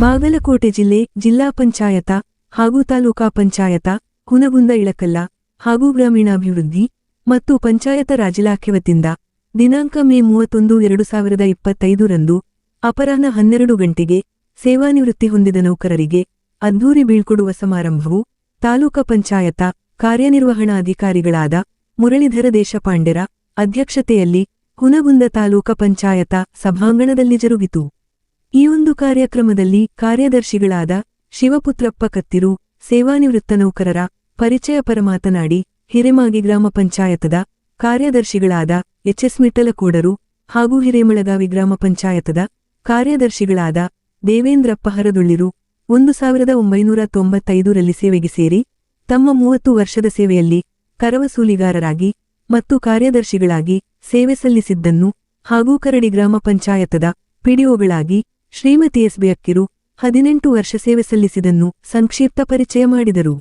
ಬಾಗಲಕೋಟೆ ಜಿಲ್ಲೆ ಜಿಲ್ಲಾ ಪಂಚಾಯತ ಹಾಗೂ ತಾಲೂಕಾ ಪಂಚಾಯತ ಹುನಗುಂದ ಇಳಕಲ್ಲ ಹಾಗೂ ಗ್ರಾಮೀಣಾಭಿವೃದ್ಧಿ ಮತ್ತು ಪಂಚಾಯತ ರಾಜ್ ಇಲಾಖೆ ವತಿಯಿಂದ ದಿನಾಂಕ ಮೇ 31, 2025 ರಂದು ಅಪರಾಹ್ನ 12 ಗಂಟೆಗೆ ಸೇವಾನಿವೃತ್ತಿ ಹೊಂದಿದ ನೌಕರರಿಗೆ ಅದ್ಧೂರಿ ಬೀಳ್ಕೊಡುವ ಸಮಾರಂಭವು ತಾಲೂಕಾ ಪಂಚಾಯತ ಕಾರ್ಯನಿರ್ವಹಣಾಧಿಕಾರಿಗಳಾದ ಮುರಳೀಧರ ದೇಶಪಾಂಡೆರ ಅಧ್ಯಕ್ಷತೆಯಲ್ಲಿ ಹುನಗುಂದ ತಾಲೂಕಾ ಪಂಚಾಯತ ಸಭಾಂಗಣದಲ್ಲಿ ಜರುಗಿತು. ಈ ಒಂದು ಕಾರ್ಯಕ್ರಮದಲ್ಲಿ ಕಾರ್ಯದರ್ಶಿಗಳಾದ ಶಿವಪುತ್ರಪ್ಪ ಕತ್ತಿರು, ಸೇವಾನಿವೃತ್ತ ನೌಕರರ ಪರಿಚಯ ಪರ ಮಾತನಾಡಿ, ಹಿರೇಮಾಗಿ ಗ್ರಾಮ ಪಂಚಾಯತದ ಕಾರ್ಯದರ್ಶಿಗಳಾದ ಎಚ್.ಎಸ್. ಮಿಟ್ಟಲಕೋಡರು ಹಾಗೂ ಹಿರೇಮಳಗಾವಿ ಗ್ರಾಮ ಪಂಚಾಯತದ ಕಾರ್ಯದರ್ಶಿಗಳಾದ ದೇವೇಂದ್ರಪ್ಪ ಹರದುಳ್ಳಿರು 1995 ರಲ್ಲಿ ಸೇವೆಗೆ ಸೇರಿ ತಮ್ಮ 30 ವರ್ಷದ ಸೇವೆಯಲ್ಲಿ ಕರವಸೂಲಿಗಾರರಾಗಿ ಮತ್ತು ಕಾರ್ಯದರ್ಶಿಗಳಾಗಿ ಸೇವೆ ಸಲ್ಲಿಸಿದ್ದನ್ನು ಹಾಗೂ ಕರಡಿ ಗ್ರಾಮ ಪಂಚಾಯತದ ಪಿಡಿಒಗಳಾಗಿ ಶ್ರೀಮತಿ ಎಸ್.ಬಿ. ಅಕ್ಕಿರು 18 ವರ್ಷ ಸೇವೆ ಸಲ್ಲಿಸಿದನ್ನು ಸಂಕ್ಷಿಪ್ತ ಪರಿಚಯ ಮಾಡಿದರು.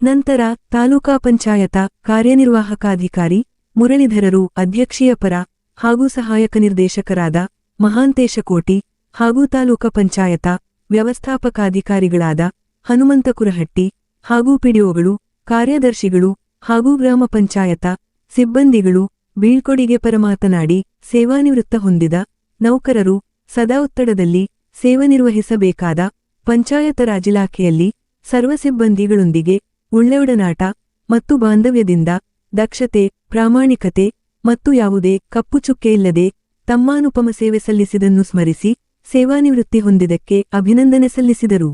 ನಂತರ ತಾಲೂಕಾ ಪಂಚಾಯತ ಕಾರ್ಯನಿರ್ವಾಹಕಾಧಿಕಾರಿ ಮುರಳೀಧರರು ಅಧ್ಯಕ್ಷೀಯ ಪರ ಹಾಗೂ ಸಹಾಯಕ ನಿರ್ದೇಶಕರಾದ ಮಹಾಂತೇಶ ಕೋಟಿ ಹಾಗೂ ತಾಲೂಕಾ ಪಂಚಾಯತ ವ್ಯವಸ್ಥಾಪಕಾಧಿಕಾರಿಗಳಾದ ಹನುಮಂತ ಕುರಹಟ್ಟಿ ಹಾಗೂ ಪಿಡಿಒಗಳು, ಕಾರ್ಯದರ್ಶಿಗಳು ಹಾಗೂ ಗ್ರಾಮ ಪಂಚಾಯತ ಸಿಬ್ಬಂದಿಗಳು ಬೀಳ್ಕೊಡಿಗೆ ಪರ ಮಾತನಾಡಿ, ಸೇವಾನಿವೃತ್ತ ಹೊಂದಿದ ನೌಕರರು ಸದಾ ಒತ್ತಡದಲ್ಲಿ ಸೇವೆ ನಿರ್ವಹಿಸಬೇಕಾದ ಪಂಚಾಯತ ರಾಜ್ ಇಲಾಖೆಯಲ್ಲಿ ಸರ್ವ ಸಿಬ್ಬಂದಿಗಳೊಂದಿಗೆ ಒಳ್ಳೆಯೊಡನಾಟ ಮತ್ತು ಬಾಂಧವ್ಯದಿಂದ ದಕ್ಷತೆ, ಪ್ರಾಮಾಣಿಕತೆ ಮತ್ತು ಯಾವುದೇ ಕಪ್ಪುಚುಕ್ಕೆ ಇಲ್ಲದೆ ತಮ್ಮಾನುಪಮ ಸೇವೆ ಸಲ್ಲಿಸಿದನ್ನು ಸ್ಮರಿಸಿ ಸೇವಾನಿವೃತ್ತಿ ಹೊಂದಿದ್ದಕ್ಕೆ ಅಭಿನಂದನೆ ಸಲ್ಲಿಸಿದರು.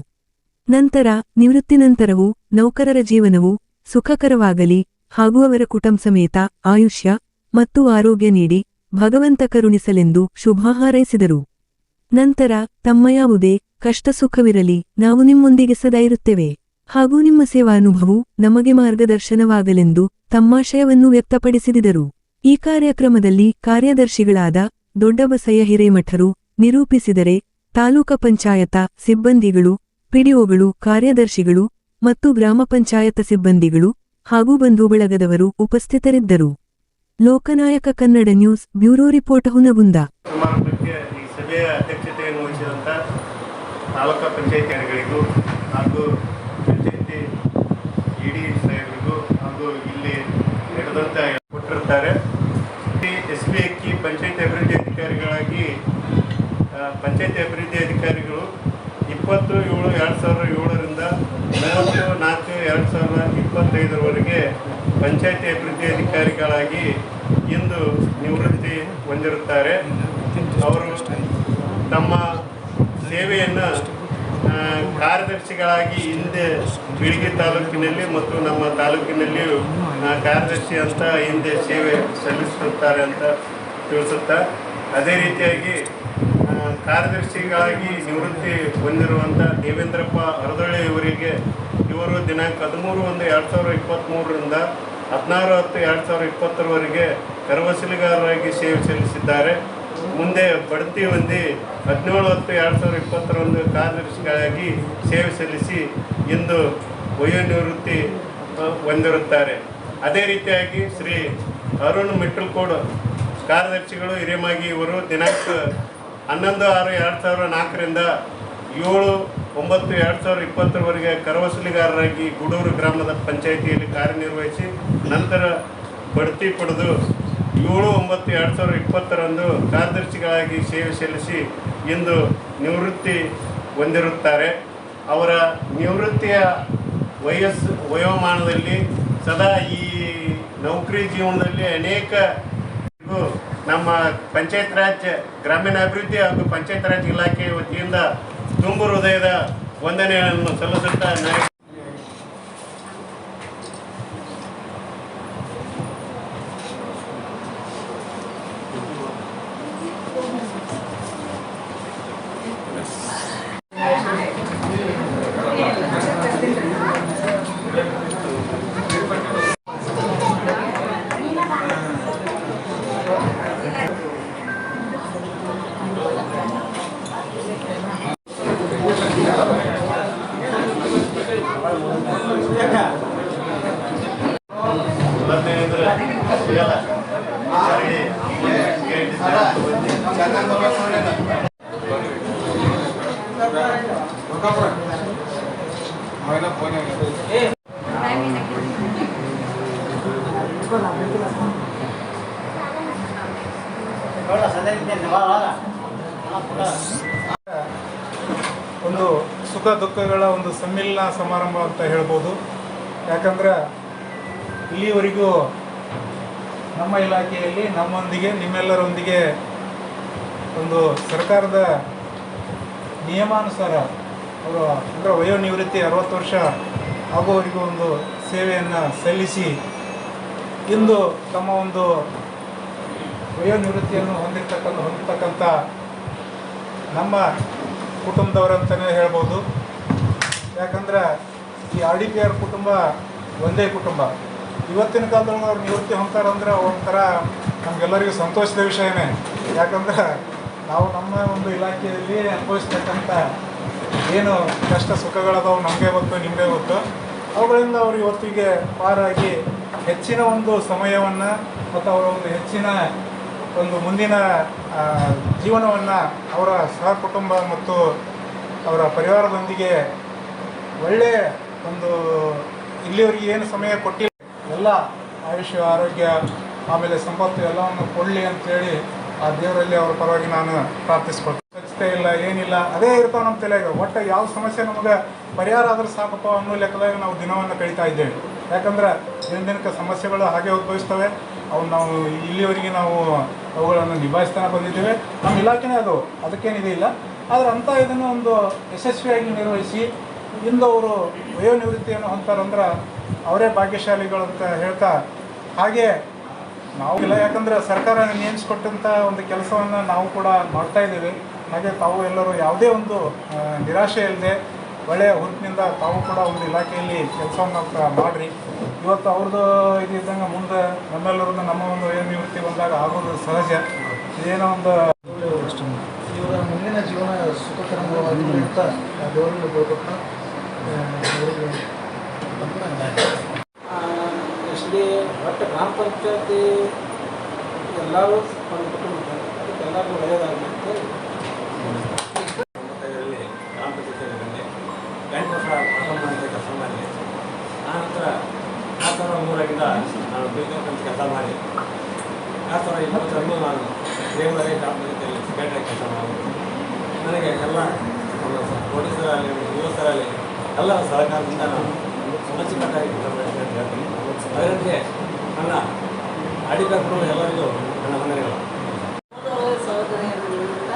ನಂತರ ನಿವೃತ್ತಿ ನಂತರವೂ ನೌಕರರ ಜೀವನವು ಸುಖಕರವಾಗಲಿ ಹಾಗೂ ಅವರ ಕುಟುಂಬ ಸಮೇತ ಆಯುಷ್ಯ ಮತ್ತು ಆರೋಗ್ಯ ನೀಡಿ ಭಗವಂತ ಕರುಣಿಸಲೆಂದು ಶುಭ ಹಾರೈಸಿದರು. ನಂತರ ತಮ್ಮ ಯಾವುದೇ ಕಷ್ಟ ಸುಖವಿರಲಿ, ನಾವು ನಿಮ್ಮೊಂದಿಗೆ ಸದಾ ಇರುತ್ತೇವೆ ಹಾಗೂ ನಿಮ್ಮ ಸೇವಾನುಭವವು ನಮಗೆ ಮಾರ್ಗದರ್ಶನವಾಗಲೆಂದು ತಮ್ಮಾಶಯವನ್ನು ವ್ಯಕ್ತಪಡಿಸಿದರು. ಈ ಕಾರ್ಯಕ್ರಮದಲ್ಲಿ ಕಾರ್ಯದರ್ಶಿಗಳಾದ ದೊಡ್ಡಬಸಯ್ಯ ಹಿರೇಮಠರು ನಿರೂಪಿಸಿದರೆ, ತಾಲೂಕಾ ಪಂಚಾಯತ ಸಿಬ್ಬಂದಿಗಳು, ಪಿಡಿಒಗಳು, ಕಾರ್ಯದರ್ಶಿಗಳು ಮತ್ತು ಗ್ರಾಮ ಪಂಚಾಯತ ಸಿಬ್ಬಂದಿಗಳು ಹಾಗೂ ಬಂಧು ಬಳಗದವರು ಉಪಸ್ಥಿತರಿದ್ದರು. Loknayak Kannada news bureau report Hungund. ಈ ಸಭೆಯ ಅಧ್ಯಕ್ಷತೆಯನ್ನು ವಹಿಸಿದಂಥ ತಾಲೂಕಾ ಪಂಚಾಯತಿಗಳಿಗೂ ಹಾಗೂ ಪಂಚಾಯತಿ ಇಡಿ ಸಾಹೇಬರಿಗೂ ಹಾಗೂ ಇಲ್ಲಿ ನಡೆದಂಥ ಕೊಟ್ಟಿರುತ್ತಾರೆ. ಎಸ್.ಬಿ. ಅಕ್ಕಿ ಪಂಚಾಯತಿ ಅಭಿವೃದ್ಧಿ ಅಧಿಕಾರಿಗಳಾಗಿ ಪಂಚಾಯತಿ ಅಭಿವೃದ್ಧಿ ಅಧಿಕಾರಿಗಳು 20/7/2007 ರಿಂದ 30/4/2025 ಪಂಚಾಯತಿ ಅಭಿವೃದ್ಧಿ ಅಧಿಕಾರಿಗಳಾಗಿ ಇಂದು ನಿವೃತ್ತಿ ಹೊಂದಿರುತ್ತಾರೆ. ಅವರು ತಮ್ಮ ಸೇವೆಯನ್ನು ಕಾರ್ಯದರ್ಶಿಗಳಾಗಿ ಹಿಂದೆ ಬೀಳಗಿ ತಾಲೂಕಿನಲ್ಲಿ ಮತ್ತು ನಮ್ಮ ತಾಲೂಕಿನಲ್ಲಿಯೂ ಕಾರ್ಯದರ್ಶಿ ಅಂತ ಹಿಂದೆ ಸೇವೆ ಸಲ್ಲಿಸುತ್ತಾರೆ ಅಂತ ತಿಳಿಸುತ್ತಾ, ಅದೇ ರೀತಿಯಾಗಿ ಕಾರ್ಯದರ್ಶಿಗಳಾಗಿ ನಿವೃತ್ತಿ ಹೊಂದಿರುವಂಥ ದೇವೇಂದ್ರಪ್ಪ ಹರದೊಳ್ಳಿ ಇವರು ದಿನಾಂಕ 13/1/2023 ರಿಂದ 16/10/2020 ಕರವಸೂಲಿಗಾರರಾಗಿ ಸೇವೆ ಸಲ್ಲಿಸಿದ್ದಾರೆ. ಮುಂದೆ ಬಡ್ತಿ ಹೊಂದಿ 17/10/2020 ಕಾರ್ಯದರ್ಶಿಗಳಾಗಿ ಸೇವೆ ಸಲ್ಲಿಸಿ ಇಂದು ವಯೋನಿವೃತ್ತಿ ಹೊಂದಿರುತ್ತಾರೆ. ಅದೇ ರೀತಿಯಾಗಿ ಶ್ರೀ ಅರುಣ್ ಮಿಟ್ಟಲ್ಕೋಡ್ ಕಾರ್ಯದರ್ಶಿಗಳು ಹಿರೇಮಾಗಿ ಇವರು ದಿನಾಂಕ 11/6/2004 ರಿಂದ 7/9/2020 ಕರವಸೂಲಿಗಾರರಾಗಿ ಗೂಡೂರು ಗ್ರಾಮದ ಪಂಚಾಯಿತಿಯಲ್ಲಿ ಕಾರ್ಯನಿರ್ವಹಿಸಿ ನಂತರ ಬಡ್ತಿ ಪಡೆದು 7/9/2020 ಕಾರ್ಯದರ್ಶಿಗಳಾಗಿ ಸೇವೆ ಸಲ್ಲಿಸಿ ಇಂದು ನಿವೃತ್ತಿ ಹೊಂದಿರುತ್ತಾರೆ. ಅವರ ನಿವೃತ್ತಿಯ ವಯೋಮಾನದಲ್ಲಿ ಸದಾ ಈ ನೌಕರಿ ಜೀವನದಲ್ಲಿ ಅನೇಕ ನಮ್ಮ ಪಂಚಾಯತ್ ರಾಜ್ ಗ್ರಾಮೀಣಾಭಿವೃದ್ಧಿ ಹಾಗೂ ಪಂಚಾಯತ್ ರಾಜ್ ಇಲಾಖೆ ವತಿಯಿಂದ ತುಂಬು ಹೃದಯದ ವಂದನೆಗಳನ್ನು ಸಲ್ಲಿಸುತ್ತಾ ಒಂದು ಸುಖ ದುಃಖಗಳ ಒಂದು ಸಮ್ಮಿಲನ ಸಮಾರಂಭ ಅಂತ ಹೇಳ್ಬೋದು. ಯಾಕಂದ್ರೆ ಇಲ್ಲಿವರೆಗೂ ನಮ್ಮ ಇಲಾಖೆಯಲ್ಲಿ ನಮ್ಮೊಂದಿಗೆ ನಿಮ್ಮೆಲ್ಲರೊಂದಿಗೆ ಒಂದು ಸರ್ಕಾರದ ನಿಯಮಾನುಸಾರ ಅವರು ಅಂದರೆ ವಯೋನಿವೃತ್ತಿ 60 ವರ್ಷ ಆಗುವವರೆಗೂ ಒಂದು ಸೇವೆಯನ್ನು ಸಲ್ಲಿಸಿ ಇಂದು ತಮ್ಮ ಒಂದು ವಯೋನಿವೃತ್ತಿಯನ್ನು ಹೊಂದತಕ್ಕಂಥ ನಮ್ಮ ಕುಟುಂಬದವರಂತಲೇ ಹೇಳ್ಬೋದು. ಯಾಕಂದ್ರೆ ಈ RDPR ಕುಟುಂಬ ಒಂದೇ ಕುಟುಂಬ. ಇವತ್ತಿನ ಕಾಲದೊಳಗೆ ಅವ್ರು ನಿವೃತ್ತಿ ಹೊಂತಾರಂದ್ರೆ ಒಂಥರ ನಮಗೆಲ್ಲರಿಗೂ ಸಂತೋಷದ ವಿಷಯನೇ. ಯಾಕಂದ್ರೆ ನಾವು ನಮ್ಮ ಒಂದು ಇಲಾಖೆಯಲ್ಲಿ ಅನುಭವಿಸ್ತಕ್ಕಂಥ ಏನು ಕಷ್ಟ ಸುಖಗಳದಾವು ನಮಗೆ ಗೊತ್ತು, ನಿಮಗೆ ಗೊತ್ತು. ಅವುಗಳಿಂದ ಅವರು ಇವತ್ತಿಗೆ ಪಾರಾಗಿ ಹೆಚ್ಚಿನ ಒಂದು ಸಮಯವನ್ನು ಮತ್ತು ಅವರ ಒಂದು ಹೆಚ್ಚಿನ ಒಂದು ಮುಂದಿನ ಜೀವನವನ್ನು ಅವರ ಸಹ ಕುಟುಂಬ ಮತ್ತು ಅವರ ಪರಿವಾರದೊಂದಿಗೆ ಒಳ್ಳೆಯ ಒಂದು ಇಲ್ಲಿವರೆಗೆ ಏನು ಸಮಯ ಕೊಟ್ಟಿಲ್ಲ ಎಲ್ಲ ಆಯುಷ್ಯ ಆರೋಗ್ಯ ಆಮೇಲೆ ಸಂಪತ್ತು ಎಲ್ಲವನ್ನು ಕೊಡಲಿ ಅಂತೇಳಿ ಆ ದೇವರಲ್ಲಿ ಅವರ ಪರವಾಗಿ ನಾನು ಪ್ರಾರ್ಥಿಸ್ಕೊಳ್ತೀನಿ. ಸ್ವಚ್ಛತೆ ಇಲ್ಲ, ಏನಿಲ್ಲ, ಅದೇ ಇರ್ತಾವೆ ನಮ್ಮ ತಲೆಯಾಗ. ಒಟ್ಟು ಯಾವ ಸಮಸ್ಯೆ ನಮಗೆ ಪರಿಹಾರ ಆದರೂ ಸಾಕಪ್ಪ ಅನ್ನೋ ಲೆಕ್ಕದಾಗ ನಾವು ದಿನವನ್ನು ಕಳೀತಾ ಇದ್ದೇವೆ. ಯಾಕಂದ್ರೆ ದಿನಕ್ಕೆ ಸಮಸ್ಯೆಗಳು ಹಾಗೆ ಉದ್ಭವಿಸ್ತವೆ. ಅವು ನಾವು ಇಲ್ಲಿವರೆಗೆ ನಾವು ಅವುಗಳನ್ನು ನಿಭಾಯಿಸ್ತಾನೆ ಬಂದಿದ್ದೇವೆ. ನಮ್ಮ ಇಲಾಖೆನೇ ಅದು, ಅದಕ್ಕೇನಿದೆ ಇಲ್ಲ. ಆದರೆ ಅಂಥ ಇದನ್ನು ಒಂದು ಯಶಸ್ವಿಯಾಗಿ ನಿರ್ವಹಿಸಿ ಇಂದು ಅವರು ವಯೋನಿವೃತ್ತಿಯನ್ನು ಹೊಂತಾರಂದ್ರೆ ಅವರೇ ಭಾಗ್ಯಶಾಲಿಗಳು ಅಂತ ಹೇಳ್ತಾ, ಹಾಗೆ ನಾವು ಇಲ್ಲ, ಯಾಕಂದರೆ ಸರ್ಕಾರ ನೇಮಿಸ್ಕೊಟ್ಟಂಥ ಒಂದು ಕೆಲಸವನ್ನು ನಾವು ಕೂಡ ಮಾಡ್ತಾ ಇದ್ದೀವಿ. ಹಾಗೆ ತಾವು ಎಲ್ಲರೂ ಯಾವುದೇ ಒಂದು ನಿರಾಶೆ ಇಲ್ಲದೆ ಒಳ್ಳೆಯ ಹುರುಪಿನಿಂದ ತಾವು ಕೂಡ ಒಂದು ಇಲಾಖೆಯಲ್ಲಿ ಕೆಲಸವನ್ನು ಮಾಡಿರಿ. ಇವತ್ತು ಅವ್ರದ್ದು ಇದು ಇದ್ದಂಗೆ ಮುಂದೆ ನಮ್ಮೆಲ್ಲರದ್ದು ನಮ್ಮ ಒಂದು ವಯೋನಿವೃತ್ತಿ ಬಂದಾಗ ಆಗೋದು ಸಹಜ. ಇದೇನೋ ಒಂದು ಇವರ ಮುಂದಿನ ಜೀವನ ಸುಖಕರವಾಗಿ ಅಂತ ದೇವರಲ್ಲಿ ಬಿಡ್ಬೇಕು. ಎಷ್ಟೇ ಒಟ್ಟು ಗ್ರಾಮ ಪಂಚಾಯತಿ ಎಲ್ಲರೂ ಒಂದು ಕುಟುಂಬ, ಅದಕ್ಕೆ ಎಲ್ಲರಿಗೂ ಒಳ್ಳೆಯದಾಗಲಿ ಅಂತ ಗ್ರಾಮ ಪಂಚಾಯತಿಯಲ್ಲಿ 8 ವರ್ಷ ಕೆಲಸ ಮಾಡಿ ಆನಂತರ 2003 ನಾನು ಬೇಕಂತ ಕೆಲಸ ಮಾಡಿ 2020 ನಾನು ದೇವರೇ ಗ್ರಾಮ ಪಂಚಾಯತಿಯಲ್ಲಿ ಸೆಕ್ರೆಟರಿ ಕೆಲಸ ಮಾಡಿ ನನಗೆ ಎಲ್ಲ ಪೊಲೀಸರಲ್ಲಿ ಯುವಕರಲ್ಲಿ ಎಲ್ಲರ ಸಹಕಾರದಿಂದ ನಾನು ಅಚ್ಚುಕಟ್ಟಾಗಿ ಕೆಲಸ ಮಾಡ್ತೀನಿ ಅಂತ ಹೇಳ್ತೀನಿ. ಅದರಂತೆ ನನ್ನ ಅಡಿಗರು ಎಲ್ಲರಿಗೂ ನನ್ನ ವಂದನೆಗಳು. ಸಹೋದರಿಯರಿಂದ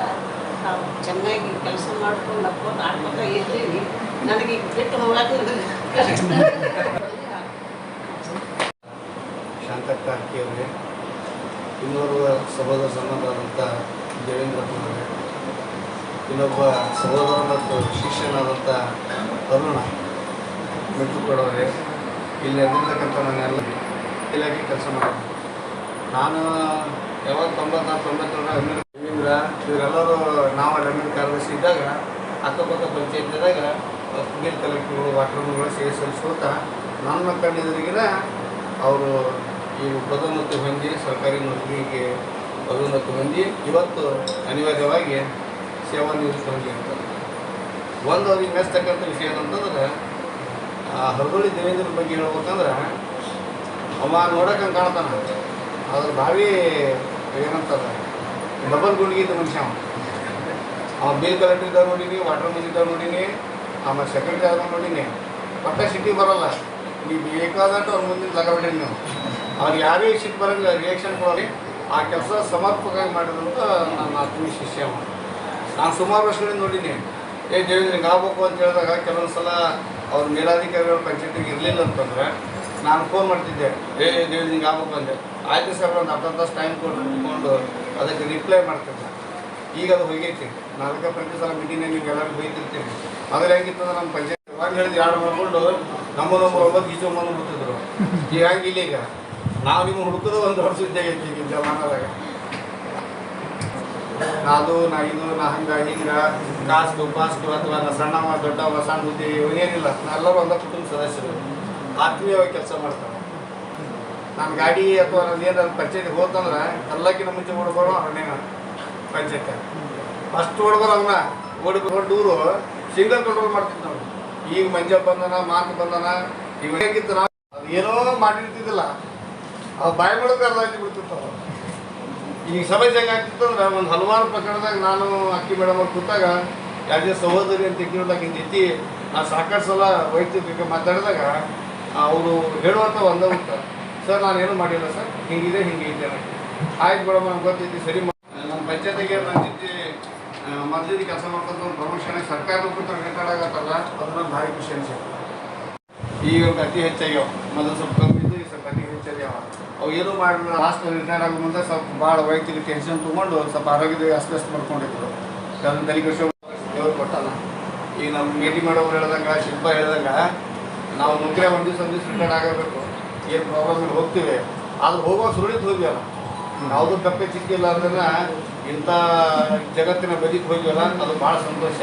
ನಾವು ಚೆನ್ನಾಗಿ ಕೆಲಸ ಮಾಡ್ಕೊಂಡು ನಕ್ಕೊಂಡು ಆಡ್ಕೊತಾ ಇದ್ದೀವಿ. ನನಗೆ ಈಗ ಬಿಟ್ಟು ಹೋಗೋದು ಶಾಂತಕ್ಕ ಅಕ್ಕಿಯವರೇ, ಇನ್ನೋರ್ವ ಸಹೋದರ ಸಣ್ಣದಾದಂಥ ದೇವೇಂದ್ರಪ್ಪನವರೇ, ಇನ್ನೊಬ್ಬ ಸಹೋದರ ಮತ್ತು ಶಿಷ್ಯನಾದಂಥ ಅರುಣ ಮೆಟ್ಟುಕೊಡೋರೆ, ಇಲ್ಲಿ ಅಂದಿರ್ತಕ್ಕಂಥ ನಾನೆಲ್ಲ ಇಲಾಖೆ ಕೆಲಸ ಮಾಡೋದು. ನಾನು ಯಾವಾಗ 94-97 ದೇವೇಂದ್ರ ಇವರೆಲ್ಲರೂ ನಾವು ಅಲ್ಲಿನ ಕಾರ್ಯದರ್ಶಿ ಇದ್ದಾಗ ಅಕ್ಕಪಕ್ಕ ಪಂಚಾಯತ್ದಾಗ ನೀರು ಕಲೆಕ್ಟರ್ಗಳು ವಾಟರ್ಗಳು ಸೇರಿ ಸಲ್ಲಿಸುತ್ತಾ ನನ್ನ ಕಣ್ಣಿದ್ರಿಗಿನ ಅವರು ಈ ಪದೋನ್ನತಿ ಹೊಂದಿ ಸರ್ಕಾರಿ ನೌಕರಿಗೆ ಪದೋನ್ನತಿ ಹೊಂದಿ ಇವತ್ತು ಅನಿವಾರ್ಯವಾಗಿ ಸೇವಾ ನಿವೃತ್ತಿ ಹೊಂದಿರ್ತಾರೆ. ಒಂದು ಅವ್ರಿಗೆ ಮೆಚ್ಚತಕ್ಕಂಥ ವಿಷಯ ಏನಂತಂದ್ರೆ ಹರದೊಳ್ಳಿ ದೇವೇಂದ್ರ ಬಗ್ಗೆ ಹೇಳ್ಬೇಕಂದ್ರೆ ಅವ ನೋಡೋಕೆ ಕಾಣ್ತಾನೆ, ಅದ್ರ ಭಾರಿ ಏನಂತಾರೆ ಡಬಲ್ ಗುಂಡಿಗಿದ್ದ ಮನುಷ್ಯ. ಅವ ಬಿಲ್ ಕಲೆಕ್ಟರ್ ಇದ್ದಾಗ ನೋಡೀನಿ, ವಾಟರ್ ಮಿಲ್ ಇದ್ದಾಗ ನೋಡೀನಿ, ಆಮೇಲೆ ಸೆಕ್ರೆಟರಿ ಆದಾಗ ನೋಡೀನಿ. ಪಟ್ಟ ಸಿಟಿ ಬರೋಲ್ಲ, ನೀವು ಬೇಕಾದಟ್ಟು ಅವ್ರ ಮುಂದಿನ ತಗೊಬಿಟ್ಟಿರಿ. ನೀವು ಅವ್ರಿಗೆ ಯಾರೇ ಸಿಟ್ಟು ಬರೋಂಗಿಲ್ಲ, ರಿಯಾಕ್ಷನ್ ಕೊಡೋರಿ. ಆ ಕೆಲಸ ಸಮರ್ಪಕವಾಗಿ ಮಾಡಿದಂಥ ನನ್ನ ಆತ್ಮೀಯ ಶಿಷ್ಯ. ನಾನು ಸುಮಾರು ವರ್ಷಗಳಿಂದ ನೋಡೀನಿ. ದೇವೇಂದ್ರ ಹಿಂಗೆ ಆಗ್ಬೇಕು ಅಂತ ಹೇಳಿದಾಗ ಕೆಲವೊಂದು ಸಲ ಅವ್ರ ಮೇಲಾಧಿಕಾರಿಗಳು ಪಂಚಾಯತಿಗೆ ಇರಲಿಲ್ಲ ಅಂತಂದ್ರೆ ನಾನು ಫೋನ್ ಮಾಡ್ತಿದ್ದೆ, ದೇವೇಂದ್ರ ಹಿಂಗೆ ಆಗ್ಬೇಕು ಅಂದೆ. ಆಯ್ತು ಸರ್, ಒಂದು ಅರ್ಧ ತಾಸು ಟೈಮ್ ಕೊಟ್ಕೊಂಡು ಅದಕ್ಕೆ ರಿಪ್ಲೈ ಮಾಡ್ತಿದ್ದೆ. ಈಗ ಅದು ಹೋಗೈತಿ. ನಾನು ಅದಕ್ಕೆ ಪ್ರತಿ ಸಲ ಮೀಟಿಂಗ್ ನೀವು ಎಲ್ಲರಿಗೂ ಬೈತಿರ್ತೀನಿ. ಮೊದಲು ಹೆಂಗಿತ್ತು ಅಂದ್ರೆ ನಮ್ಮ ಪಂಚಾಯತ್ ಇವಾಗ ಹೇಳಿದ್ದು 2 ಮಾಡ್ಕೊಂಡು ನಮ್ಮ 9 ಗೀಚೊಂಬಂದು ಬಿಡ್ತಿದ್ರು. ಈಗ ಹಂಗಿಲ್ಲ. ಈಗ ನಾವು ನಿಮ್ಮ ಹುಡುಕೋದು ಒಂದು ವರ್ಷ ಇದ್ದಾಗ ಈಗ ಜಮಾನದಾಗ ಅದು ನಾ ಹಂಗೆ ಹಿಂಗೆ ಕಾಸ್ಟು ಪಾಸ್ಟು ಅಥವಾ ನಾ ಸಣ್ಣವ ದೊಡ್ಡವ ಸಣ್ಣ ಬುದ್ಧಿ ಇವನೇನಿಲ್ಲ. ನಾವೆಲ್ಲರೂ ಒಂದೇ ಕುಟುಂಬ ಸದಸ್ಯರು ಆತ್ಮೀಯವಾಗಿ ಕೆಲಸ ಮಾಡ್ತಾರೆ. ನಾನು ಗಾಡಿ ಅಥವಾ ನಾನು ಏನಾದ್ರು ಪಂಚಾಯತಿಗೆ ಹೋತಂದ್ರೆ ಎಲ್ಲಕ್ಕಿಂತ ಮುಂಚೆ ಓಡ್ಬರೋ ಅವನೇನ ಪಂಚಾಯತ್ ಫಸ್ಟ್ ಓಡ್ಬರೋ ಅವನ್ನ ಓಡಿಕೊಂಡು ಸಿಂಗಲ್ ಕಂಟ್ರೋಲ್ ಮಾಡ್ತಿದ್ದು ನಾವು. ಈಗ ಮಂಜ ಬಂದನ, ಮಾತು ಬಂದನ, ಈಗ ಹೇಗಿತ್ತು ನಾವು ಅದು ಏನೋ ಮಾಡಿರ್ತಿದ್ದಿಲ್ಲ. ಆ ಬಾಯಿ ಮೂಲಕ ಅರ್ಧ ಬಿಡ್ತಿರ್ತಾವ. ಈಗ ಸಮಸ್ಯೆ ಹೆಂಗಾಗ್ತಿತ್ತು ಅಂದ್ರೆ ಒಂದು ಹಲವಾರು ಪ್ರಕರಣದಾಗ ನಾನು ಅಕ್ಕಿ ಮೇಡಮ್ ಅವ್ರು ಕೂತಾಗ ಯಾವುದೇ ಸಹೋದರಿ ಅಂತ ಕೇಳಿದಾಗ ಜೊತೆ ನಾನು ಸಾಕಷ್ಟು ಸಲ ವೈಯಕ್ತಿಕ ಮಾತಾಡಿದಾಗ ಅವರು ಹೇಳುವಂಥ ಒಂದೇ ಉತ್ತರ, ಸರ್ ನಾನೇನು ಮಾಡಿಲ್ಲ ಸರ್, ಹಿಂಗಿದೆ ಹಿಂಗಿದೆ. ಆಯ್ತು ಮೇಡಮ್ ನಮ್ಗೆ ಗೊತ್ತೈತಿ, ಸರಿ. ನಮ್ಮ ಪಂಚಾಯತಿಗೆ ನನ್ನ ಜೊತೆ ಮಧ್ಯದ ಕೆಲಸ ಮಾಡ್ಕೊಂಡು ಒಂದು ಪ್ರಮೋಷನ್ ಸರ್ಕಾರ ಕೂತ ರಿಟೈರ್ಡ್ ಆಗತ್ತಲ್ಲ, ಅದು ನಂಗೆ ಭಾರಿ ಖುಷಿ ಅನ್ಸುತ್ತೆ. ಈಗ ಅತಿ ಹೆಚ್ಚಾಗ್ಯಾವ, ಮೊದಲು ಸ್ವಲ್ಪ ಕಮ್ಮಿ ಇದ್ದು ಈಗ ಸ್ವಲ್ಪ ಅತಿ ಹೆಚ್ಚಾಗ್ಯಾವ. ಅವು ಏನೂ ಮಾಡಿಲ್ಲ. ಲಾಸ್ಟ್ ರಿಟೈರ್ಡ್ ಆಗೋ ಮುಂದೆ ಸ್ವಲ್ಪ ಭಾಳ ವೈಯಕ್ತಿಕ ಟೆನ್ಷನ್ ತೊಗೊಂಡು ಸ್ವಲ್ಪ ಆರೋಗ್ಯದ ಅಸ್ವಸ್ಥ ಮಾಡ್ಕೊಂಡಿದ್ರು. ಅದನ್ನು ತಲೆಗೆಡಿಸೋ ದೇವ್ರು ಕೊಟ್ಟಲ್ಲ. ಈಗ ನಮ್ಮ ಮೇಟಿ ಮಾಡೋರು ಹೇಳ್ದಂಗೆ, ಶಿಲ್ಪ ಹೇಳ್ದಂಗೆ, ನಾವು ನೌಕರಿ ಒಂದು ದಿವಸ ರಿಟೈರ್ಡ್ ಆಗಬೇಕು, ಏನು ಪ್ರಾಬ್ಲಮ್ ಹೋಗ್ತೀವಿ, ಆದ್ರೆ ಹೋಗೋ ಸುರುಳಿತು ಹೋಗ್ಯವಲ್ಲ, ಯಾವುದೂ ತಪ್ಪೆ ಚಿಕ್ಕಿಲ್ಲ ಅಂದ್ರೆ ಇಂಥ ಜಗತ್ತಿನ ಬದಿಗೆ ಹೋಗ್ಯವಲ್ಲ, ಅದು ಭಾಳ ಸಂತೋಷ.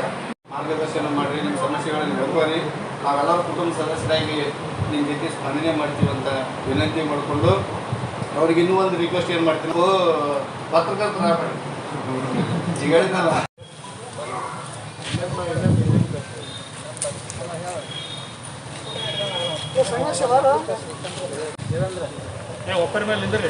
ಮಾರ್ಗದರ್ಶನ ಮಾಡಿರಿ, ನಿಮ್ಮ ಸಮಸ್ಯೆಗಳನ್ನು ಬರುವರಿ, ನಾವೆಲ್ಲರೂ ಕುಟುಂಬ ಸದಸ್ಯರಾಗಿ ನಿಮ್ಮ ಜೊತೆ ಸ್ಪಂದನೆ ಮಾಡ್ತೀವಿ ಅಂತ ವಿನಂತಿ ಮಾಡಿಕೊಂಡು ಅವ್ರಿಗೆ ಇನ್ನೂ ಒಂದು ರಿಕ್ವೆಸ್ಟ್ ಏನು ಮಾಡ್ತೀನಿ, ಪತ್ರಕರ್ತರಾಗಬೇಡಿ. ಈಗ ಹೇಳಿದ್ನಲ್ಲ, ಒಪ್ಪರ ಮೇಲೆ ನಿಂದ್ರಿ.